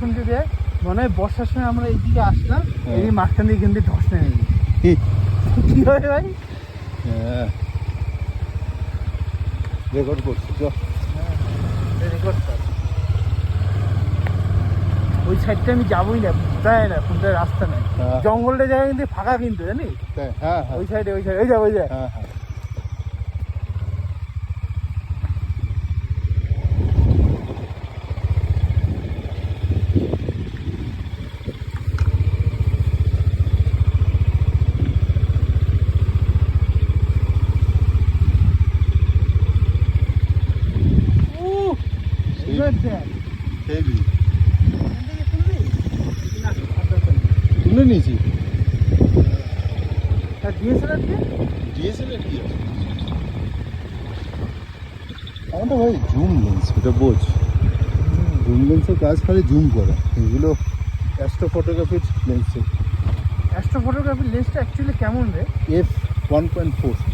শুনতে দেয় মনে হয় বর্ষার সময় আমরা এইদিকে আসলাম এই মাঝখান দিয়ে কিন্তু ধস নেমে গেছে কি হয় ভাই হ্যাঁ রেকর্ড করছি তো রেকর্ড কর ওই সাইডটা আমি যাবোই না যায় না কোনটা রাস্তা নাই জঙ্গলটা জায়গা কিন্তু ফাঁকা কিন্তু জানি হ্যাঁ ওই সাইডে ওই সাইডে ওই যায় হ্যাঁ হ্যাঁ হেভি তুলে নিয়েছি ডিএসএলআর ডিএসএলআর কি আছে আমারটা ভাই জুম লেন্স এটা বোঝ জুম লেন্সের কাজ খালি জুম করা এগুলো অ্যাস্ট্রো ফটোগ্রাফির লেন্স অ্যাস্ট্রো ফটোগ্রাফির লেন্সটা অ্যাকচুয়ালি কেমন রে F1.4